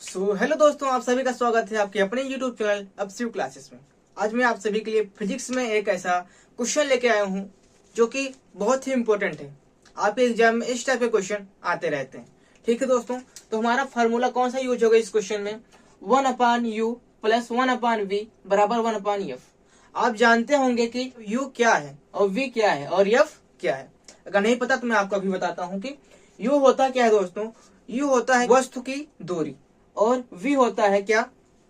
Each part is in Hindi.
हेलो दोस्तों, आप सभी का स्वागत है आपके अपने YouTube चैनल अब्सोल्यूट क्लासेस में। आज मैं आप सभी के लिए फिजिक्स में एक ऐसा क्वेश्चन लेके आया हूँ जो कि बहुत ही इम्पोर्टेंट है। आपके एग्जाम में इस टाइप के क्वेश्चन आते रहते हैं। ठीक है दोस्तों, तो हमारा फार्मूला कौन सा यूज होगा इस क्वेश्चन में? 1/u प्लस 1/v बराबर 1/f। आप जानते होंगे कि u क्या है और v क्या है और f क्या है। अगर नहीं पता तो मैं आपको अभी बताता हूँ कि u होता क्या है दोस्तों। u होता है वस्तु की दूरी और v होता है क्या?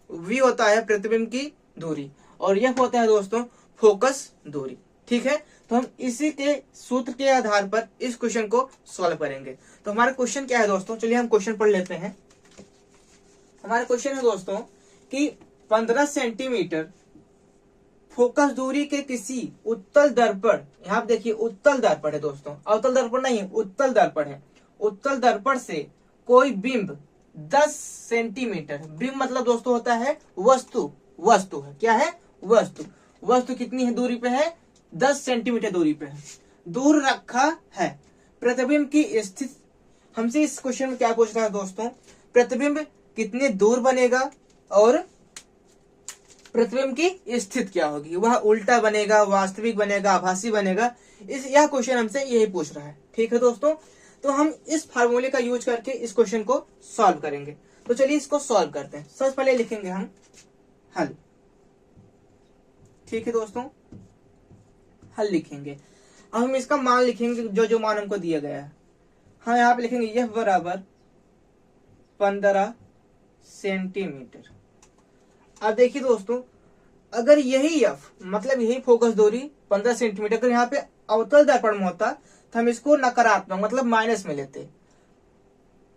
v होता है प्रतिबिंब की दूरी और f होता है दोस्तों फोकस दूरी। ठीक है, तो हम इसी के सूत्र के आधार पर इस क्वेश्चन को सॉल्व करेंगे। तो हमारा क्वेश्चन क्या है दोस्तों, चलिए हम क्वेश्चन पढ़ लेते हैं। हमारा क्वेश्चन है दोस्तों कि 15 सेंटीमीटर फोकस दूरी के किसी उत्तल दर्पण, यहाँ पे देखिए उत्तल दर्पण है दोस्तों, अवतल दर्पण नहीं है, उत्तल दर्पण है। उत्तल दर्पण से कोई बिंब 10 सेंटीमीटर, बिंब मतलब दोस्तों होता है वस्तु, वस्तु है क्या है? वस्तु। वस्तु कितनी है दूरी पे है? 10 सेंटीमीटर दूरी पे है, दूर रखा है। प्रतिबिंब की स्थिति, हमसे इस क्वेश्चन में क्या पूछ रहा है दोस्तों? प्रतिबिंब कितने दूर बनेगा और प्रतिबिंब की स्थिति क्या होगी, वह उल्टा बनेगा, वास्तविक बनेगा, आभासी बनेगा। यह क्वेश्चन हमसे यही पूछ रहा है। ठीक है दोस्तों, तो हम इस फार्मूले का यूज करके इस क्वेश्चन को सॉल्व करेंगे। तो चलिए इसको सॉल्व करते हैं। सबसे पहले लिखेंगे हम हल। ठीक है दोस्तों, हल लिखेंगे। अब हम इसका मान लिखेंगे, जो जो मान हमको दिया गया है। हाँ, यहाँ पे लिखेंगे यह बराबर 15 सेंटीमीटर। अब देखिए दोस्तों, अगर यही f मतलब यही फोकस दूरी 15 सेंटीमीटर अगर यहाँ पे अवतल दर्पण में होता तो हम इसको नकारात्मक मतलब माइनस में लेते।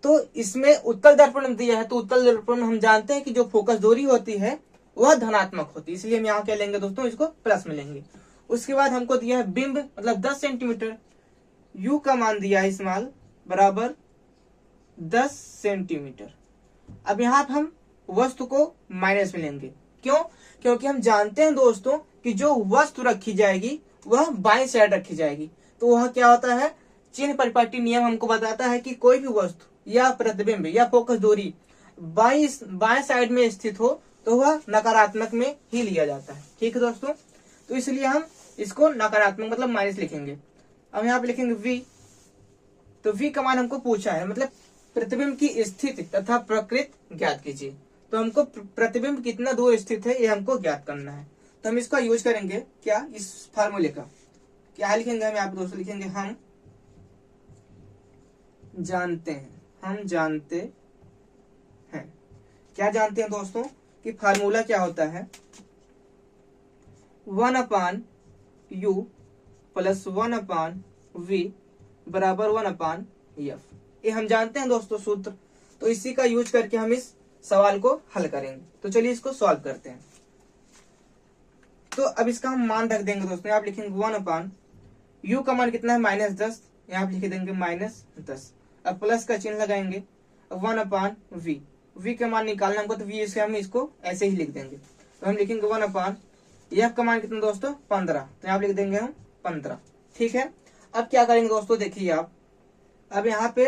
तो इसमें उत्तल दर्पण में दिया है, तो उत्तल दर्पण में हम जानते हैं कि जो फोकस दूरी होती है वह धनात्मक होती है, इसलिए हम यहाँ क्या लेंगे दोस्तों, इसको प्लस में लेंगे। उसके बाद हमको दिया है बिंब मतलब 10 सेंटीमीटर, u का मान दिया है इस्तेमाल बराबर 10 सेंटीमीटर। अब यहाँ पे हम वस्तु को माइनस में लेंगे। क्यों? क्योंकि हम जानते हैं दोस्तों कि जो वस्तु रखी जाएगी वह बाईं साइड रखी जाएगी। तो वह क्या होता है, चिन्ह परिपाटी नियम हमको बताता है कि कोई भी वस्तु या प्रतिबिंब या फोकस दूरी बाएं साइड में स्थित हो तो वह नकारात्मक में ही लिया जाता है। ठीक है दोस्तों, तो इसलिए हम इसको नकारात्मक मतलब माइनस लिखेंगे। अब यहाँ पे लिखेंगे v। तो v का मान हमको पूछा है, मतलब प्रतिबिंब की स्थिति तथा प्रकृति ज्ञात कीजिए। तो हमको प्रतिबिंब कितना दूर स्थित है ये हमको ज्ञात करना है। तो हम इसका यूज करेंगे क्या, इस फार्मूले का। क्या लिखेंगे हम यहाँ पे दोस्तों, लिखेंगे हम जानते हैं। हम जानते हैं, क्या जानते हैं दोस्तों कि फार्मूला क्या होता है? 1/u प्लस 1/v बराबर 1/f। ये हम जानते हैं दोस्तों सूत्र, तो इसी का यूज करके हम इस सवाल को हल करेंगे। तो चलिए इसको सॉल्व करते हैं। तो अब इसका हम मान रख देंगे दोस्तों। आप लिखेंगे 1/u का मान कितना है -10, यहाँ पे लिख देंगे -10। अब प्लस का चिन्ह लगाएंगे। 1/v, v का मान निकालना हमको, तो v से हम इसको ऐसे ही लिख देंगे। तो हम लिखेंगे 1/f का मान कितना दोस्तों 15, तो यहाँ पे लिख देंगे हम 15। ठीक है, अब क्या करेंगे दोस्तों, देखिए आप अब यहाँ पे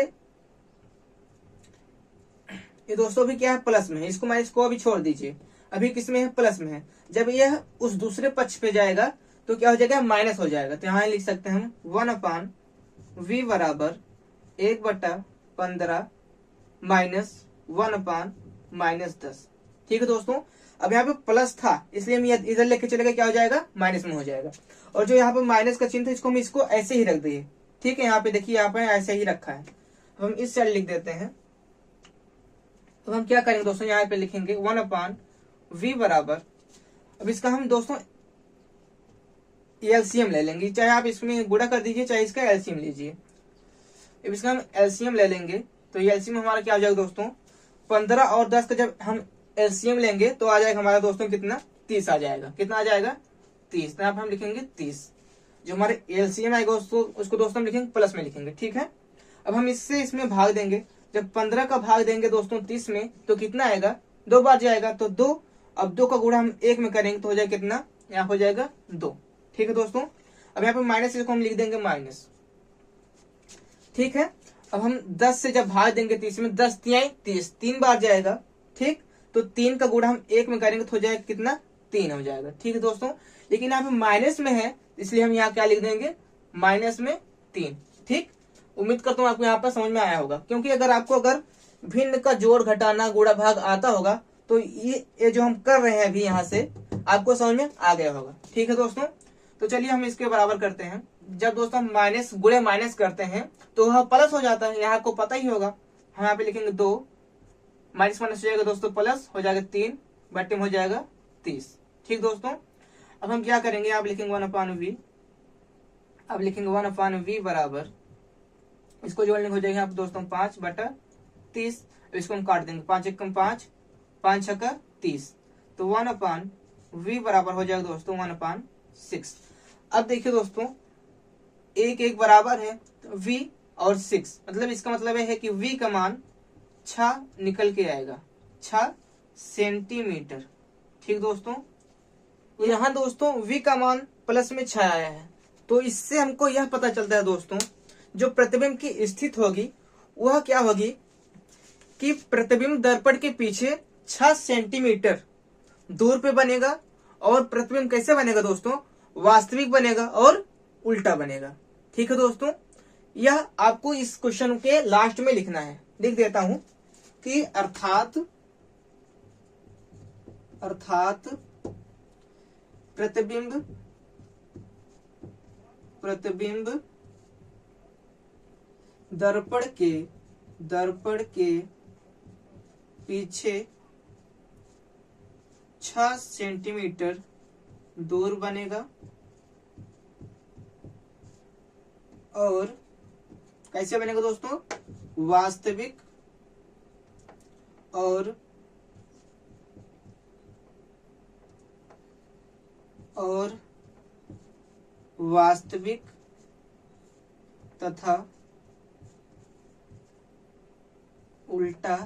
ये दोस्तों भी क्या है, प्लस में है। इसको माइनस को अभी छोड़ दीजिए, अभी किस में है, प्लस में है। जब यह उस दूसरे पक्ष पे जाएगा तो क्या हो जाएगा, माइनस हो जाएगा। तो यहाँ लिख सकते हैं हम 1/v बराबर 1/15 माइनस 1/-10। ठीक है दोस्तों, अब यहाँ पे प्लस था इसलिए हम इधर लेके चलेगा, क्या हो जाएगा, माइनस में हो जाएगा। और जो यहाँ पे माइनस का चिन्ह था इसको हम इसको ऐसे ही रख दिए। ठीक है, यहाँ पे देखिए यहाँ पे ऐसे ही रखा है। हम इस साइड लिख देते हैं। तो हम क्या करेंगे दोस्तों, यहाँ पे लिखेंगे 1/v बराबर, अब इसका हम दोस्तों एलसीएम ले लेंगे, चाहे आप इसमें गुणा कर दीजिए चाहे इसका एलसीएम लीजिए। अब इसका हम एलसीएम ले लेंगे, तो ये एलसीएम हमारा क्या हो जाएगा दोस्तों, 15 और 10 का जब हम एलसीएम लेंगे तो आ जाएगा हमारा दोस्तों कितना, 30 आ जाएगा। कितना आ जाएगा, 30। तो यहाँ पे हम लिखेंगे 30। जो हमारे एलसीएम आएगा उसको दोस्तों हम लिखेंगे प्लस में लिखेंगे। ठीक है, अब हम इससे इसमें भाग देंगे। जब 15 का भाग देंगे दोस्तों 30 में तो कितना आएगा, 2 बार जाएगा तो 2। अब 2 का गुणा हम 1 में करेंगे तो हो जाएगा कितना, यहाँ हो जाएगा 2। ठीक है दोस्तों, अब यहाँ पे माइनस इसको हम लिख देंगे माइनस। ठीक है, अब हम 10 से जब भाग देंगे 30 में, 10 तिहाई 30, 3 बार जाएगा ठीक, तो 3 का गुणा हम 1 में करेंगे तो हो जाएगा कितना, 3 हो जाएगा। ठीक है दोस्तों, लेकिन यहाँ पे माइनस में है इसलिए हम यहाँ क्या लिख देंगे, माइनस में 3। ठीक, उम्मीद करता हूँ आपको यहाँ पर समझ में आया होगा, क्योंकि अगर भिन्न का जोड़ घटाना गुणा भाग आता होगा तो ये जो हम कर रहे हैं अभी यहाँ से आपको समझ में आ गया होगा। ठीक है दोस्तों, तो चलिए हम इसके बराबर करते हैं। जब दोस्तों हम माइनस गुणे माइनस करते हैं तो वह प्लस हो जाता है, यहाँ आपको पता ही होगा। हम यहाँ पे लिखेंगे 2, माइनस माइनस हो जाएगा दोस्तों प्लस, हो जाएगा 3 बटे में हो जाएगा 30। ठीक दोस्तों, अब हम क्या करेंगे, आप लिखेंगे 1/v, अब लिखेंगे 1/v बराबर, इसको जोड़ने हो जाएगा आप दोस्तों 5/30। इसको हम काट देंगे, 5 1 5, 5 6 30, तो 1/v बराबर हो जाएगा दोस्तों 1/6। अब देखिए दोस्तों, एक एक बराबर है तो v और 6, मतलब इसका मतलब है कि v का मान 6 निकल के आएगा, 6 सेंटीमीटर। ठीक दोस्तों, यहाँ दोस्तों v का मान प्लस में 6 आया है, तो इससे हमको यह पता चलता है दोस्तों, जो प्रतिबिंब की स्थिति होगी वह क्या होगी कि प्रतिबिंब दर्पण के पीछे 6 सेंटीमीटर दूर पे बनेगा। और प्रतिबिंब कैसे बनेगा दोस्तों, वास्तविक बनेगा और उल्टा बनेगा। ठीक है दोस्तों, यह आपको इस क्वेश्चन के लास्ट में लिखना है। लिख देता हूं कि अर्थात प्रतिबिंब दर्पण के पीछे 6 सेंटीमीटर दूर बनेगा। और कैसे बनेगा दोस्तों, वास्तविक और वास्तविक तथा उल्टा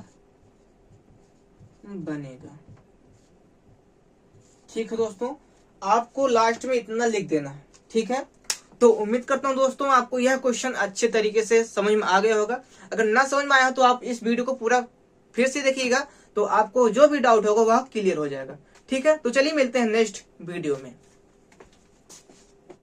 बनेगा। ठीक है दोस्तों, आपको लास्ट में इतना लिख देना है। ठीक है, तो उम्मीद करता हूं दोस्तों आपको यह क्वेश्चन अच्छे तरीके से समझ में आ गया होगा। अगर ना समझ में आया तो आप इस वीडियो को पूरा फिर से देखिएगा, तो आपको जो भी डाउट होगा वह क्लियर हो जाएगा। ठीक है, तो चलिए मिलते हैं नेक्स्ट वीडियो में।